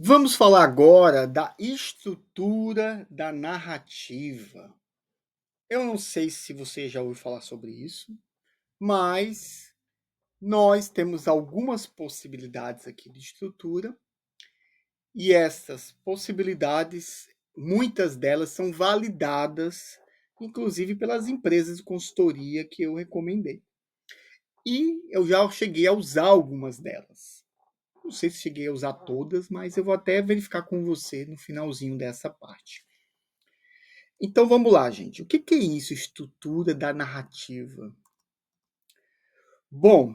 Vamos falar agora da estrutura da narrativa. Eu não sei se você já ouviu falar sobre isso, mas nós temos algumas possibilidades aqui de estrutura e essas possibilidades, muitas delas são validadas, inclusive pelas empresas de consultoria que eu recomendei. E eu já cheguei a usar algumas delas. Não sei se cheguei a usar todas, mas eu vou até verificar com você no finalzinho dessa parte. Então vamos lá, gente. O que é isso, estrutura da narrativa? Bom,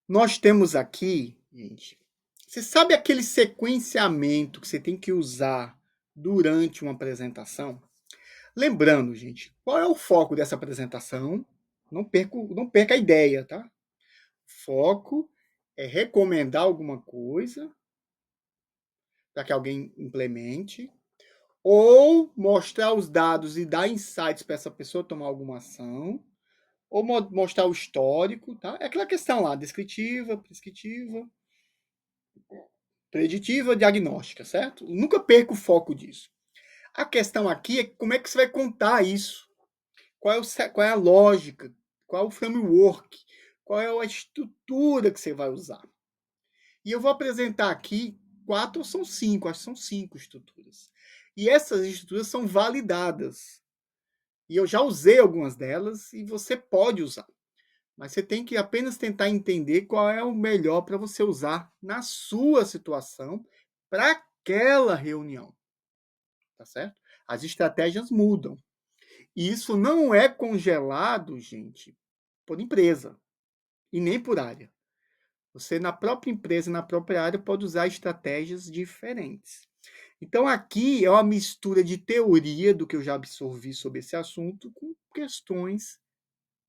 nós temos aqui, gente, você sabe aquele sequenciamento que você tem que usar durante uma apresentação? Lembrando, gente, qual é o foco dessa apresentação? Não perca a ideia, tá? Foco é recomendar alguma coisa para que alguém implemente, ou mostrar os dados e dar insights para essa pessoa tomar alguma ação, ou mostrar o histórico, tá? É aquela questão lá, descritiva, prescritiva, preditiva, diagnóstica, certo? Nunca perca o foco disso. A questão aqui é como é que você vai contar isso. Qual é a lógica? Qual é o framework? Qual é a estrutura que você vai usar? E eu vou apresentar aqui 4 ou são 5, acho que são 5 estruturas. E essas estruturas são validadas. E eu já usei algumas delas e você pode usar. Mas você tem que apenas tentar entender qual é o melhor para você usar na sua situação, para aquela reunião. Tá certo? As estratégias mudam. E isso não é congelado, gente, por empresa e nem por área. Você, na própria empresa, na própria área, pode usar estratégias diferentes. Então, aqui é uma mistura de teoria do que eu já absorvi sobre esse assunto com questões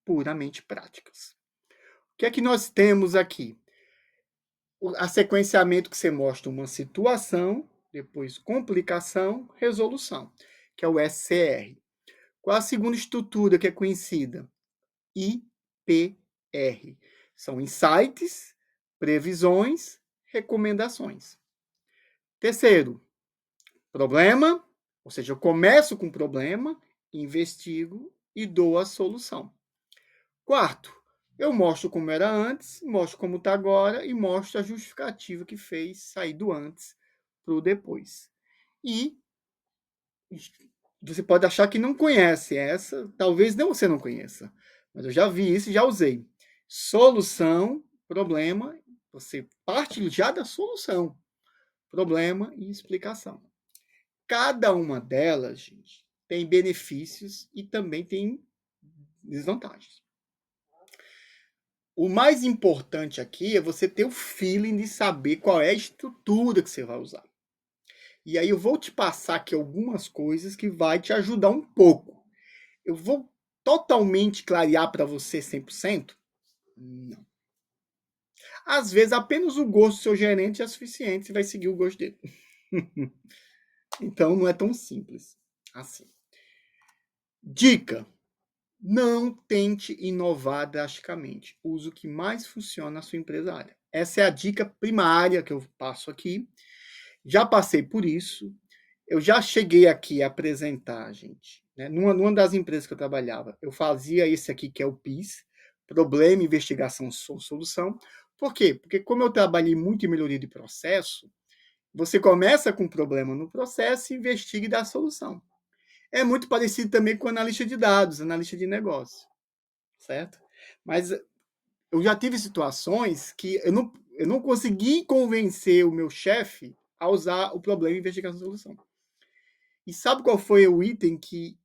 puramente práticas. O que é que nós temos aqui? A sequenciamento que você mostra uma situação, depois complicação, resolução, que é o SCR. Qual a segunda estrutura que é conhecida? IPR. São insights, previsões, recomendações. Terceiro, problema, ou seja, eu começo com o problema, investigo e dou a solução. Quarto, eu mostro como era antes, mostro como está agora e mostro a justificativa que fez sair do antes para o depois. E você pode achar que não conhece essa, talvez não você não conheça, mas eu já vi isso e já usei. Solução, problema, você parte já da solução, problema e explicação. Cada uma delas, gente, tem benefícios e também tem desvantagens. O mais importante aqui é você ter o feeling de saber qual é a estrutura que você vai usar. E aí eu vou te passar aqui algumas coisas que vai te ajudar um pouco. Eu vou totalmente clarear para você 100%? Não. Às vezes apenas o gosto do seu gerente é suficiente, você vai seguir o gosto dele. Então não é tão simples assim. Dica: não tente inovar drasticamente. Use o que mais funciona na sua empresa. Essa é a dica primária que eu passo aqui. Já passei por isso. Eu já cheguei aqui a apresentar, gente, né? Numa das empresas que eu trabalhava, eu fazia esse aqui que é o PIS, Problema, Investigação, Solução. Por quê? Porque como eu trabalhei muito em melhoria de processo, você começa com um problema no processo, investiga e dá a solução. É muito parecido também com analista de dados, analista de negócio, certo? Mas eu já tive situações que eu não consegui convencer o meu chefe a usar o problema, investigação e solução. E sabe qual foi o item que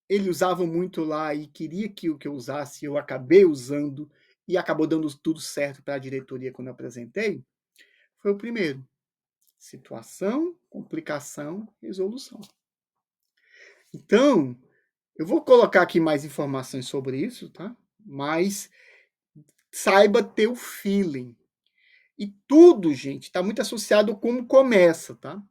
ele usava muito lá e queria que o que eu usasse, eu acabei usando e acabou dando tudo certo para a diretoria quando eu apresentei? Foi o primeiro. Situação, complicação, resolução. Então, eu vou colocar aqui mais informações sobre isso, tá? Mas saiba ter o feeling. E tudo, gente, está muito associado com como começa, tá?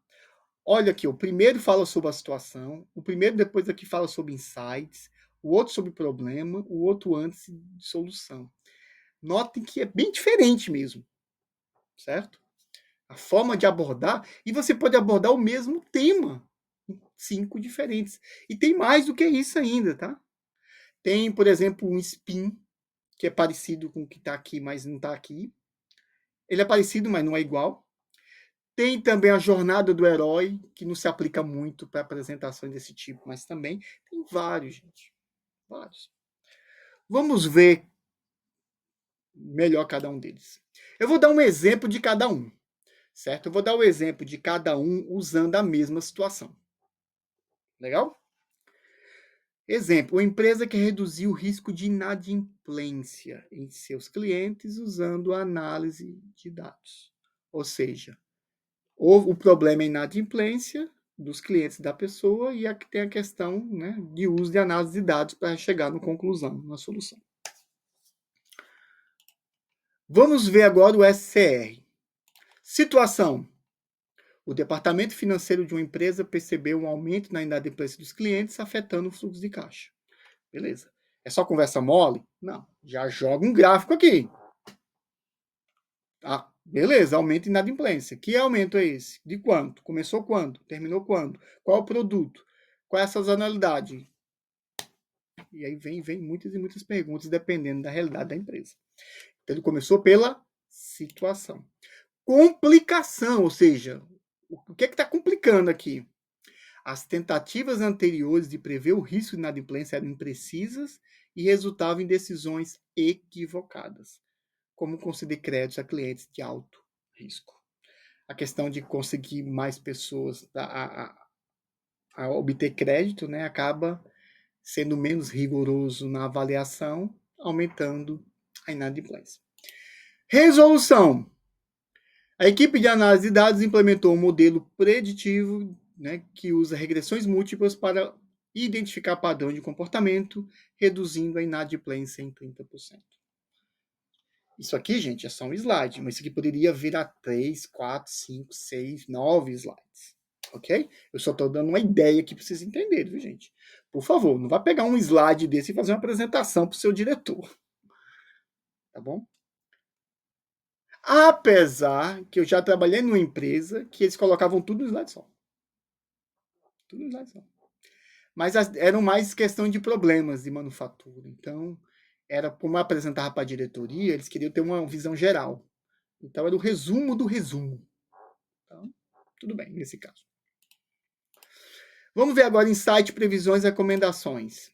Olha aqui, o primeiro fala sobre a situação, o primeiro depois aqui fala sobre insights, o outro sobre problema, o outro antes de solução. Notem que é bem diferente mesmo, certo? a forma de abordar, e você pode abordar o mesmo tema em 5 diferentes. E tem mais do que isso ainda, tá? Tem, por exemplo, um spin, que é parecido com o que está aqui, mas não está aqui. Ele é parecido, mas não é igual. Tem também a jornada do herói, que não se aplica muito para apresentações desse tipo, mas também tem vários, gente. Vários. Vamos ver melhor cada um deles. Eu vou dar um exemplo de cada um, certo? Eu vou dar o exemplo de cada um usando a mesma situação. Legal? Exemplo, uma empresa que reduziu o risco de inadimplência em seus clientes usando a análise de dados. Ou seja, o problema é a inadimplência dos clientes da pessoa e aqui tem a questão, né, de uso de análise de dados para chegar na conclusão, na solução. Vamos ver agora o SCR. Situação. O departamento financeiro de uma empresa percebeu um aumento na inadimplência dos clientes, afetando o fluxo de caixa. Beleza. É só conversa mole? Não. Já joga um gráfico aqui. Ah, beleza, aumento de inadimplência. Que aumento é esse? De quanto? Começou quando? Terminou quando? Qual o produto? Qual é a sazonalidade? E aí vem muitas e muitas perguntas, dependendo da realidade da empresa. Então, ele começou pela situação. Complicação, ou seja, o que está complicando aqui? As tentativas anteriores de prever o risco de inadimplência eram imprecisas e resultavam em decisões equivocadas, como conceder créditos a clientes de alto risco. A questão de conseguir mais pessoas a obter crédito, né, acaba sendo menos rigoroso na avaliação, aumentando a inadimplência. Resolução. A equipe de análise de dados implementou um modelo preditivo, né, que usa regressões múltiplas para identificar padrão de comportamento, reduzindo a inadimplência em 30%. Isso aqui, gente, é só um slide, mas isso aqui poderia virar 3, 4, 5, 6, 9 slides. Ok? Eu só estou dando uma ideia aqui para vocês entenderem, viu, gente? Por favor, não vá pegar um slide desse e fazer uma apresentação para o seu diretor. Tá bom? Apesar que eu já trabalhei numa empresa que eles colocavam tudo no slide só. Tudo no slide só. Mas eram mais questão de problemas de manufatura. Então, era como eu apresentava para a diretoria, eles queriam ter uma visão geral. Então, era o resumo do resumo. Então, tudo bem nesse caso. Vamos ver agora insight, previsões e recomendações.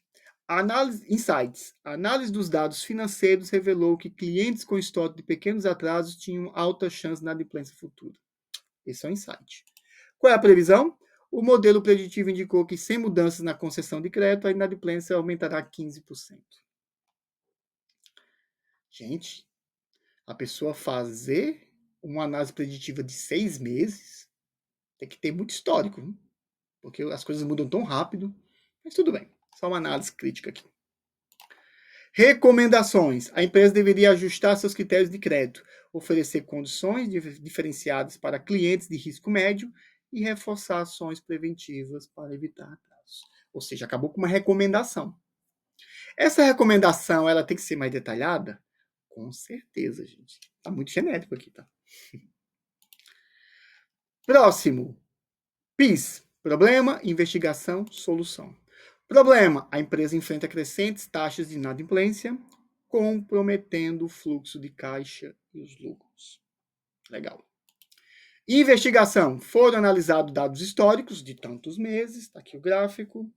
Insights. A análise dos dados financeiros revelou que clientes com estoque de pequenos atrasos tinham alta chance de inadimplência futura. Esse é o insight. Qual é a previsão? O modelo preditivo indicou que, sem mudanças na concessão de crédito, a inadimplência aumentará 15%. Gente, a pessoa fazer uma análise preditiva de 6 meses tem que ter muito histórico, hein? Porque as coisas mudam tão rápido. Mas tudo bem, só uma análise crítica aqui. Recomendações. A empresa deveria ajustar seus critérios de crédito, oferecer condições diferenciadas para clientes de risco médio e reforçar ações preventivas para evitar atrasos. Ou seja, acabou com uma recomendação. Essa recomendação, ela tem que ser mais detalhada? Com certeza, gente. Tá muito genérico aqui, tá? Próximo. PIS. Problema, investigação, solução. Problema: a empresa enfrenta crescentes taxas de inadimplência, comprometendo o fluxo de caixa e os lucros. Legal. Investigação: foram analisados dados históricos de tantos meses, está aqui o gráfico,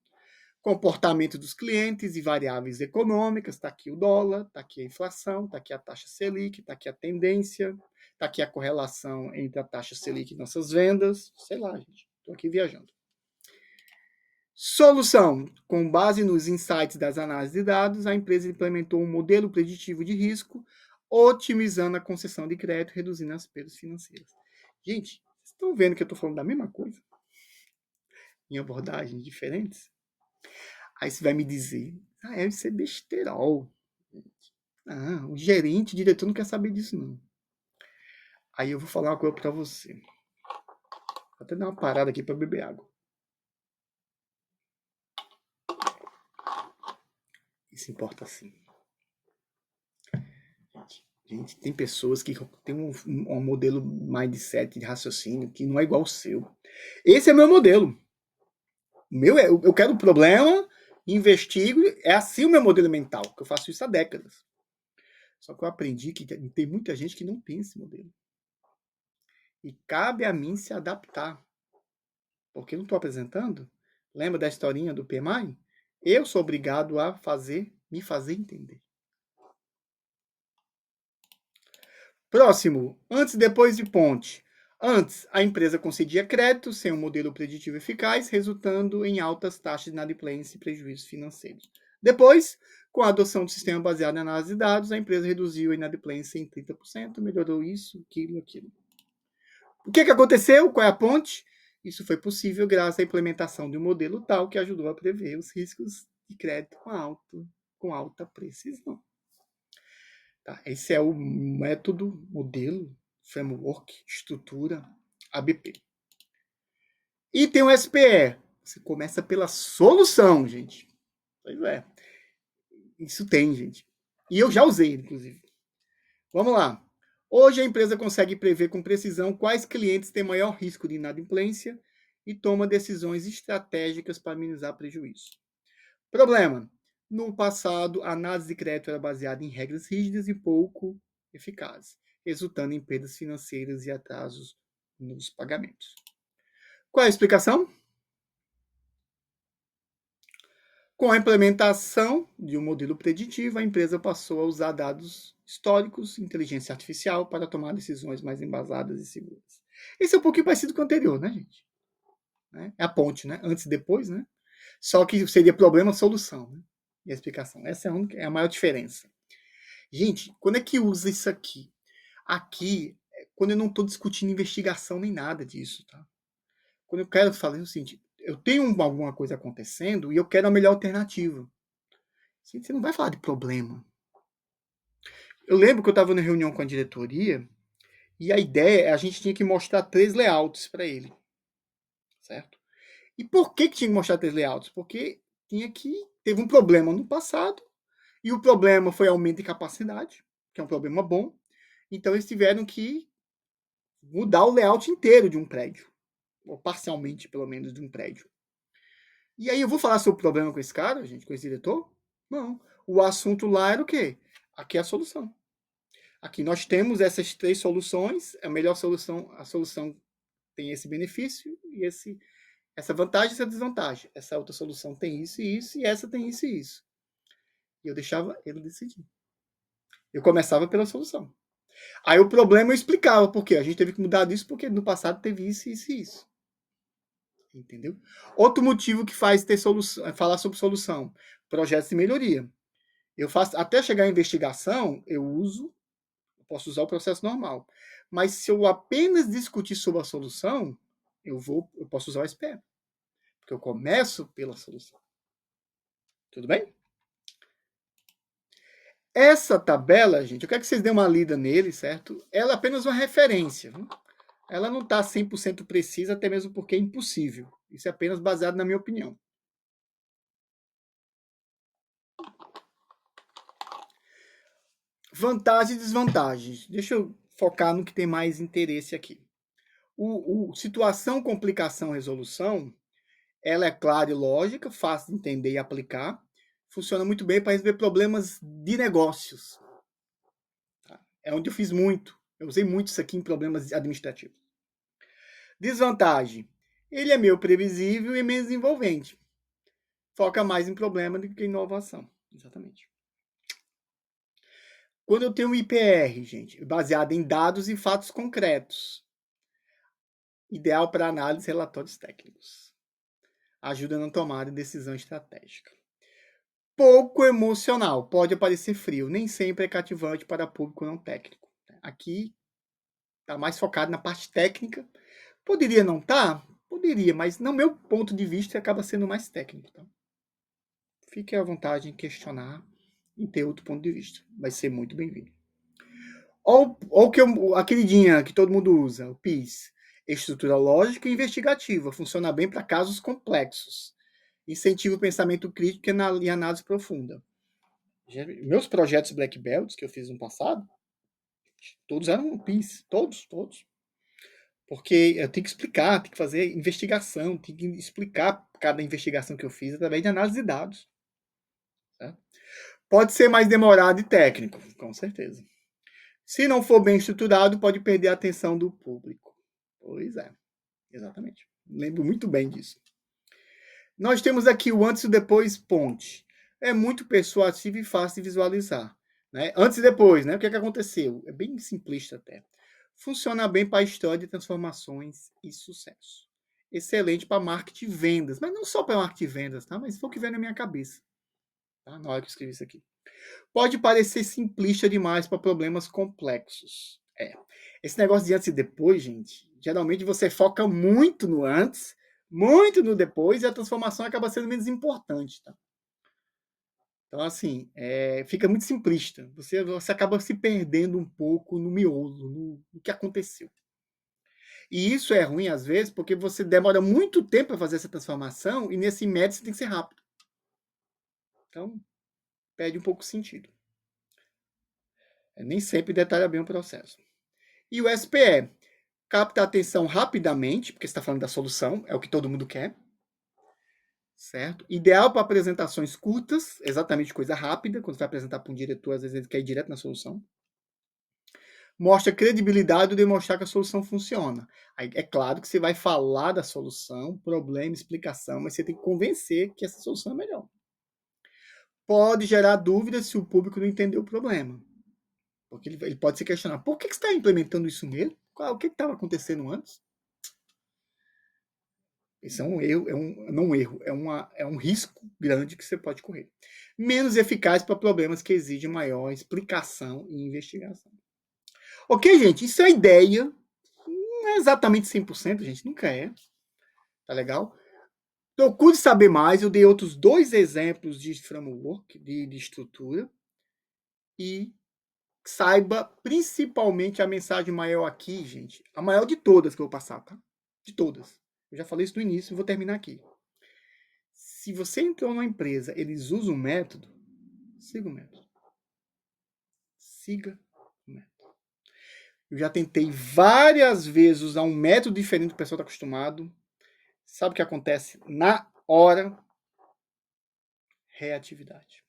comportamento dos clientes e variáveis econômicas, está aqui o dólar, está aqui a inflação, está aqui a taxa Selic, está aqui a tendência, está aqui a correlação entre a taxa Selic e nossas vendas, sei lá, gente, estou aqui viajando. Solução: com base nos insights das análises de dados, a empresa implementou um modelo preditivo de risco, otimizando a concessão de crédito, reduzindo as perdas financeiras. Gente, vocês estão vendo que eu estou falando da mesma coisa? Em abordagens diferentes? Aí você vai me dizer, isso é besterol. Ah, o gerente, o diretor não quer saber disso, não. Aí eu vou falar uma coisa para você. Vou até dar uma parada aqui para beber água. Isso importa sim. Gente, tem pessoas que têm um modelo mindset de raciocínio que não é igual ao seu. Esse é meu modelo. Eu quero o problema, investigo, é assim o meu modelo mental, que eu faço isso há décadas. Só que eu aprendi que tem muita gente que não tem esse modelo. E cabe a mim se adaptar. Porque eu não estou apresentando. Lembra da historinha do PMI? Eu sou obrigado a me fazer entender. Próximo, antes e depois de ponte. Antes, a empresa concedia crédito sem um modelo preditivo eficaz, resultando em altas taxas de inadimplência e prejuízos financeiros. Depois, com a adoção do sistema baseado em análise de dados, a empresa reduziu a inadimplência em 30%, melhorou isso, aquilo. O que aconteceu? Qual é a ponte? Isso foi possível graças à implementação de um modelo tal que ajudou a prever os riscos de crédito com alta precisão. Tá? Esse é o método, modelo, framework, estrutura ABP. E tem o SPE. Você começa pela solução, gente. Pois é. Isso tem, gente. E eu já usei, inclusive. Vamos lá. Hoje a empresa consegue prever com precisão quais clientes têm maior risco de inadimplência e toma decisões estratégicas para minimizar prejuízo. Problema. No passado, a análise de crédito era baseada em regras rígidas e pouco eficazes, resultando em perdas financeiras e atrasos nos pagamentos. Qual é a explicação? Com a implementação de um modelo preditivo, a empresa passou a usar dados históricos, inteligência artificial, para tomar decisões mais embasadas e seguras. Esse é um pouquinho parecido com o anterior, né, gente? É a ponte, né? Antes e depois, né? Só que seria problema-solução, né? E a explicação. Essa é a maior diferença. Gente, quando é que usa isso aqui? Aqui, quando eu não estou discutindo investigação nem nada disso, tá? Quando eu quero falar o seguinte, eu tenho alguma coisa acontecendo e eu quero a melhor alternativa. Você não vai falar de problema. Eu lembro que eu estava na reunião com a diretoria e a ideia é a gente tinha que mostrar 3 layouts para ele, certo? E por que tinha que mostrar 3 layouts? Porque teve um problema no passado e o problema foi aumento de capacidade, que é um problema bom. Então eles tiveram que mudar o layout inteiro de um prédio, ou parcialmente, pelo menos, de um prédio. E aí eu vou falar sobre o problema com esse cara, gente, com esse diretor? Não. O assunto lá era o quê? Aqui é a solução. Aqui nós temos essas 3 soluções, a melhor solução, a solução tem esse benefício e essa vantagem e essa desvantagem. Essa outra solução tem isso e isso, e essa tem isso e isso. E eu deixava ele decidir. Eu começava pela solução. Aí o problema eu explicava por quê. A gente teve que mudar disso porque no passado teve isso, isso e isso. Entendeu? Outro motivo que faz falar sobre solução, projetos de melhoria. Eu faço até chegar à investigação, posso usar o processo normal. Mas se eu apenas discutir sobre a solução, eu posso usar o SPE. Porque eu começo pela solução. Tudo bem? Essa tabela, gente, eu quero que vocês dêem uma lida nele, certo? Ela é apenas uma referência. Viu? Ela não está 100% precisa, até mesmo porque é impossível. Isso é apenas baseado na minha opinião. Vantagens e desvantagens. Deixa eu focar no que tem mais interesse aqui. Situação, complicação, resolução, ela é clara e lógica, fácil de entender e aplicar. Funciona muito bem para resolver problemas de negócios. É onde eu fiz muito. Eu usei muito isso aqui em problemas administrativos. Desvantagem. Ele é meio previsível e menos envolvente. Foca mais em problema do que em inovação. Exatamente. Quando eu tenho um IPR, gente, baseado em dados e fatos concretos, ideal para análise e relatórios técnicos. Ajuda na tomada de decisão estratégica. Pouco emocional, pode parecer frio, nem sempre é cativante para público não técnico. Aqui está mais focado na parte técnica. Poderia não estar? Poderia, mas no meu ponto de vista acaba sendo mais técnico. Tá? Fique à vontade em questionar e ter outro ponto de vista. Vai ser muito bem-vindo. Ou a queridinha que todo mundo usa, o PIS. Estrutura lógica e investigativa. Funciona bem para casos complexos. Incentiva o pensamento crítico e análise profunda. Meus projetos Black Belts, que eu fiz no passado, Todos eram PIs, todos. Porque eu tenho que explicar, tenho que fazer investigação, tenho que explicar cada investigação que eu fiz através de análise de dados. Certo? Pode ser mais demorado e técnico, com certeza. Se não for bem estruturado, pode perder a atenção do público. Pois é, exatamente. Lembro muito bem disso. Nós temos aqui o antes e o depois ponte. É muito persuasivo e fácil de visualizar. Né? Antes e depois, né? O que aconteceu? É bem simplista até. Funciona bem para a história de transformações e sucesso. Excelente para marketing e vendas. Mas não só para marketing e vendas, tá? Mas foi o que veio na minha cabeça. Tá? Na hora que eu escrevi isso aqui. Pode parecer simplista demais para problemas complexos. Esse negócio de antes e depois, gente, geralmente você foca muito no antes, muito no depois, e a transformação acaba sendo menos importante, tá? Então, assim, fica muito simplista. Você acaba se perdendo um pouco no miolo, no que aconteceu. E isso é ruim, às vezes, porque você demora muito tempo para fazer essa transformação, e nesse método você tem que ser rápido. Então, perde um pouco o sentido. Nem sempre detalha bem o processo. E o SPE capta a atenção rapidamente, porque você está falando da solução, é o que todo mundo quer. Certo? Ideal para apresentações curtas, exatamente coisa rápida. Quando você vai apresentar para um diretor, às vezes ele quer ir direto na solução. Mostra credibilidade e demonstrar que a solução funciona. Aí, é claro que você vai falar da solução, problema, explicação, mas você tem que convencer que essa solução é melhor. Pode gerar dúvidas se o público não entendeu o problema. Porque ele pode se questionar, por que você está implementando isso mesmo? O que estava acontecendo antes? Isso é um erro, não um erro, é um risco grande que você pode correr. Menos eficaz para problemas que exigem maior explicação e investigação. Ok, gente? Isso é a ideia. Não é exatamente 100%, gente. Nunca é. Tá legal? Procure saber mais. Eu dei outros 2 exemplos de framework, de estrutura. E saiba principalmente a mensagem maior aqui, gente. A maior de todas que eu vou passar, tá? De todas. Eu já falei isso no início e vou terminar aqui. Se você entrou numa empresa, eles usam um método, siga o método. Siga o método. Eu já tentei várias vezes usar um método diferente do que o pessoal está acostumado. Sabe o que acontece? Na hora, reatividade.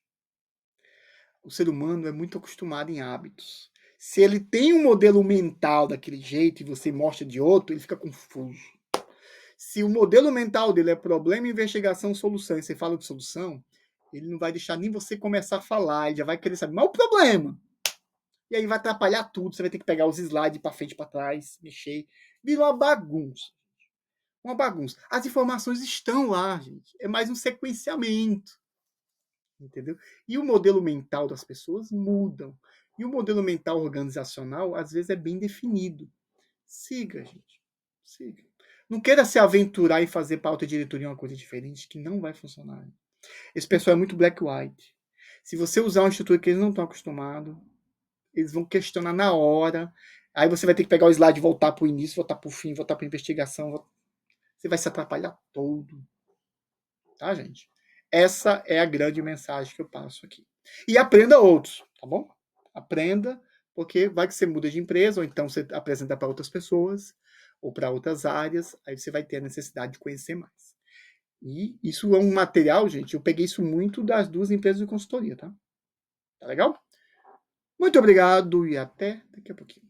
O ser humano é muito acostumado em hábitos. Se ele tem um modelo mental daquele jeito e você mostra de outro, ele fica confuso. Se o modelo mental dele é problema, investigação, solução, e você fala de solução, ele não vai deixar nem você começar a falar, ele já vai querer saber, mas o problema? E aí vai atrapalhar tudo, você vai ter que pegar os slides para frente e para trás, mexer. Vira uma bagunça. Uma bagunça. As informações estão lá, gente. É mais um sequenciamento. Entendeu? E o modelo mental das pessoas mudam. E o modelo mental organizacional, às vezes, é bem definido. Siga, gente. Siga. Não queira se aventurar e fazer para a alta diretoria uma coisa diferente que não vai funcionar. Esse pessoal é muito black white. Se você usar uma estrutura que eles não estão acostumados, eles vão questionar na hora. Aí você vai ter que pegar o slide e voltar para o início, voltar para o fim, voltar para a investigação. Você vai se atrapalhar todo. Tá, gente? Essa é a grande mensagem que eu passo aqui. E aprenda outros, tá bom? Aprenda, porque vai que você muda de empresa, ou então você apresenta para outras pessoas, ou para outras áreas, aí você vai ter a necessidade de conhecer mais. E isso é um material, gente, eu peguei isso muito das 2 empresas de consultoria, tá? Tá legal? Muito obrigado e até daqui a pouquinho.